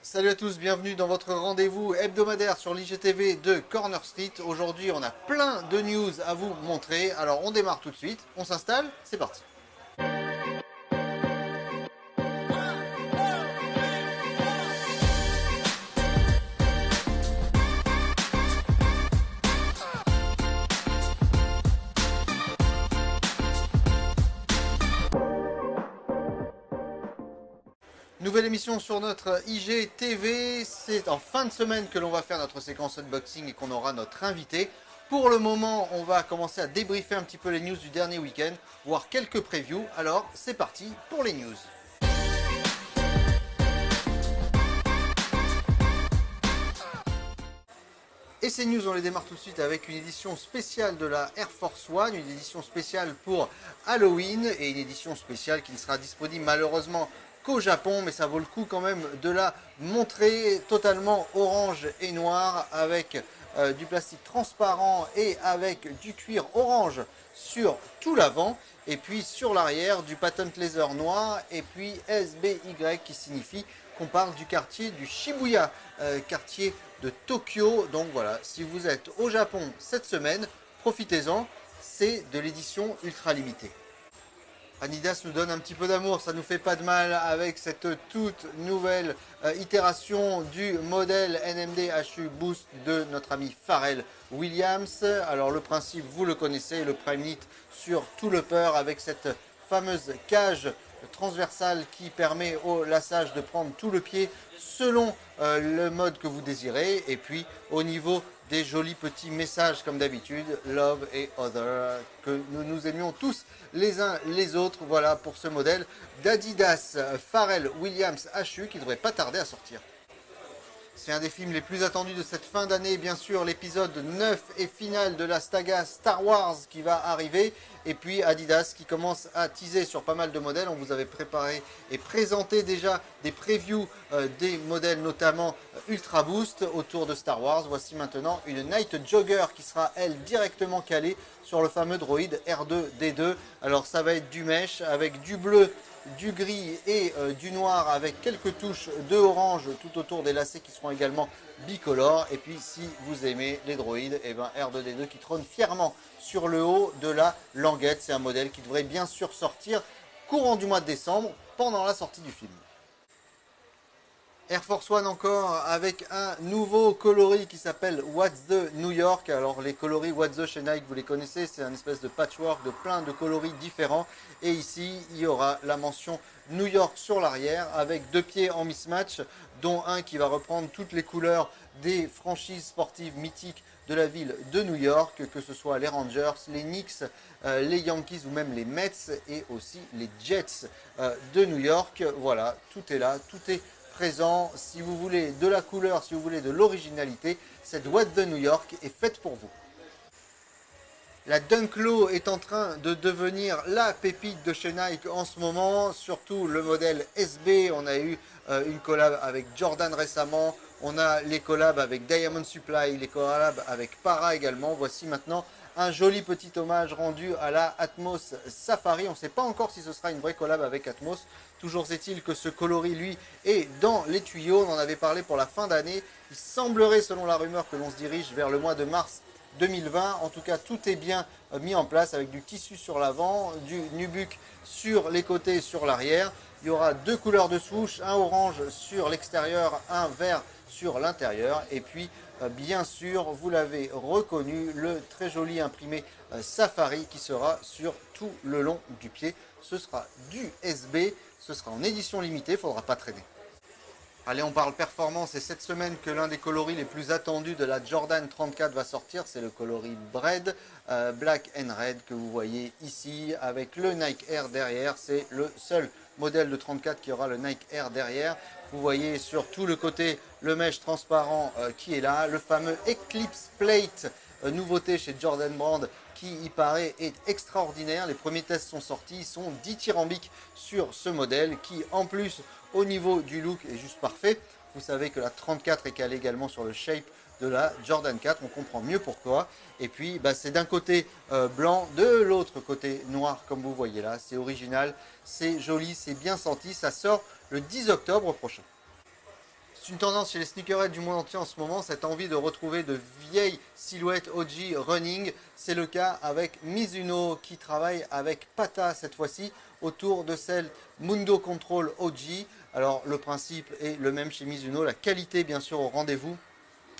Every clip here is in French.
Salut à tous, bienvenue dans votre rendez-vous hebdomadaire sur l'IGTV de Corner Street. Aujourd'hui, on a plein de news à vous montrer. Alors, on démarre tout de suite, on s'installe, c'est parti. Nouvelle émission sur notre IGTV. C'est en fin de semaine que l'on va faire notre séquence unboxing et qu'on aura notre invité. Pour le moment, on va commencer à débriefer un petit peu les news du dernier week-end, voir quelques previews. Alors, c'est parti pour les news. Et ces news, on les démarre tout de suite avec une édition spéciale de la Air Force One, une édition spéciale pour Halloween et une édition spéciale qui ne sera disponible malheureusement qu'au Japon, mais ça vaut le coup quand même de la montrer, totalement orange et noir avec du plastique transparent et avec du cuir orange sur tout l'avant, et puis sur l'arrière du patent laser noir et puis SBY qui signifie qu'on parle du quartier du Shibuya, quartier de Tokyo. Donc voilà, si vous êtes au Japon cette semaine, profitez-en, c'est de l'édition ultra limitée. Adidas nous donne un petit peu d'amour, ça nous fait pas de mal avec cette toute nouvelle itération du modèle NMD HU Boost de notre ami Pharrell Williams. Alors le principe, vous le connaissez, le Prime Knit sur tout le peur avec cette fameuse cage transversale qui permet au lassage de prendre tout le pied selon le mode que vous désirez. Et puis au niveau des jolis petits messages comme d'habitude, Love et Other, que nous aimions tous les uns les autres. Voilà pour ce modèle d'Adidas Pharrell Williams HU qui devrait pas tarder à sortir. C'est un des films les plus attendus de cette fin d'année, bien sûr, l'épisode 9 et final de la saga Star Wars qui va arriver. Et puis Adidas qui commence à teaser sur pas mal de modèles. On vous avait préparé et présenté déjà des previews des modèles, notamment Ultra Boost autour de Star Wars. Voici maintenant une Night Jogger qui sera, elle, directement calée sur le fameux droïde R2-D2. Alors ça va être du mesh avec du bleu, du gris et du noir avec quelques touches de orange tout autour des lacets qui seront également bicolores. Et puis si vous aimez les droïdes, et ben R2D2 qui trône fièrement sur le haut de la languette. C'est un modèle qui devrait bien sûr sortir courant du mois de décembre pendant la sortie du film. Air Force One encore avec un nouveau coloris qui s'appelle What's the New York. Alors les coloris What's the chez Nike, vous les connaissez, c'est un espèce de patchwork de plein de coloris différents. Et ici, il y aura la mention New York sur l'arrière avec deux pieds en mismatch, dont un qui va reprendre toutes les couleurs des franchises sportives mythiques de la ville de New York, que ce soit les Rangers, les Knicks, les Yankees ou même les Mets et aussi les Jets de New York. Voilà, tout est là, tout est présent. Si vous voulez de la couleur, si vous voulez de l'originalité, cette What the New York est faite pour vous. La Dunk Low est en train de devenir la pépite de chez Nike en ce moment, surtout le modèle SB. On a eu une collab avec Jordan récemment, on a les collabs avec Diamond Supply, les collabs avec Para également. Voici maintenant un joli petit hommage rendu à la Atmos Safari. On ne sait pas encore si ce sera une vraie collab avec Atmos. Toujours est-il que ce coloris, lui, est dans les tuyaux. On en avait parlé pour la fin d'année. Il semblerait, selon la rumeur, que l'on se dirige vers le mois de mars 2020. En tout cas, tout est bien mis en place avec du tissu sur l'avant, du nubuck sur les côtés et sur l'arrière. Il y aura deux couleurs de swoosh, un orange sur l'extérieur, un vert sur l'intérieur. Et puis, bien sûr, vous l'avez reconnu, le très joli imprimé Safari qui sera sur tout le long du pied. Ce sera du SB, ce sera en édition limitée, il ne faudra pas traîner. Allez, on parle performance et cette semaine que l'un des coloris les plus attendus de la Jordan 34 va sortir, c'est le coloris Bread, Black and Red que vous voyez ici avec le Nike Air derrière. C'est le seul modèle de 34 qui aura le Nike Air derrière. Vous voyez sur tout le côté le mesh transparent qui est là, le fameux Eclipse Plate, nouveauté chez Jordan Brand qui, il paraît, est extraordinaire. Les premiers tests sont sortis, ils sont dithyrambiques sur ce modèle qui, en plus, au niveau du look, est juste parfait. Vous savez que la 34 est calée également sur le shape de la Jordan 4, on comprend mieux pourquoi. Et puis, c'est d'un côté blanc, de l'autre côté noir, comme vous voyez là. C'est original, c'est joli, c'est bien senti. Ça sort le 10 octobre prochain. C'est une tendance chez les sneakerheads du monde entier en ce moment, cette envie de retrouver de vieilles silhouettes OG running. C'est le cas avec Mizuno qui travaille avec Pata cette fois-ci autour de celle Mundo Control OG. Alors le principe est le même chez Mizuno, la qualité bien sûr au rendez-vous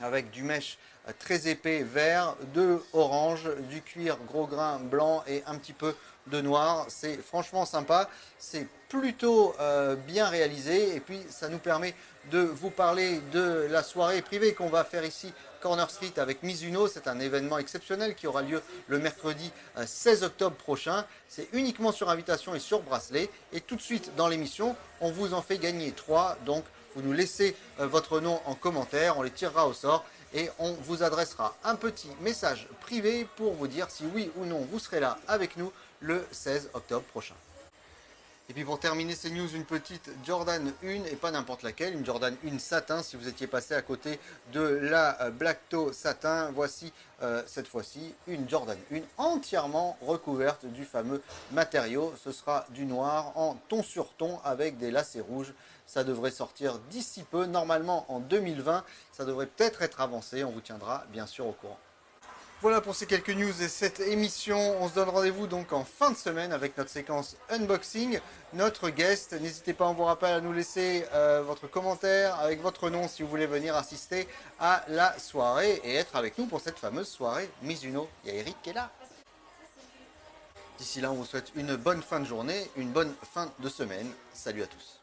avec du mesh très épais vert, de orange, du cuir gros grain blanc et un petit peu de noir. C'est franchement sympa, c'est plutôt bien réalisé et puis ça nous permet de vous parler de la soirée privée qu'on va faire ici Corner Street avec Mizuno. C'est un événement exceptionnel qui aura lieu le mercredi 16 octobre prochain. C'est uniquement sur invitation et sur bracelet. Et tout de suite dans l'émission, on vous en fait gagner 3. Donc vous nous laissez votre nom en commentaire, on les tirera au sort et on vous adressera un petit message privé pour vous dire si oui ou non vous serez là avec nous le 16 octobre prochain. Et puis pour terminer ces news, une petite Jordan 1 et pas n'importe laquelle, une Jordan 1 satin si vous étiez passé à côté de la Black Toe satin. Voici cette fois-ci une Jordan 1 entièrement recouverte du fameux matériau. Ce sera du noir en ton sur ton avec des lacets rouges. Ça devrait sortir d'ici peu, normalement en 2020. Ça devrait peut-être être avancé, on vous tiendra bien sûr au courant. Voilà pour ces quelques news et cette émission. On se donne rendez-vous donc en fin de semaine avec notre séquence unboxing. Notre guest, n'hésitez pas, on vous rappelle à nous laisser votre commentaire avec votre nom si vous voulez venir assister à la soirée et être avec nous pour cette fameuse soirée Mizuno. Il y a Eric qui est là. D'ici là, on vous souhaite une bonne fin de journée, une bonne fin de semaine. Salut à tous.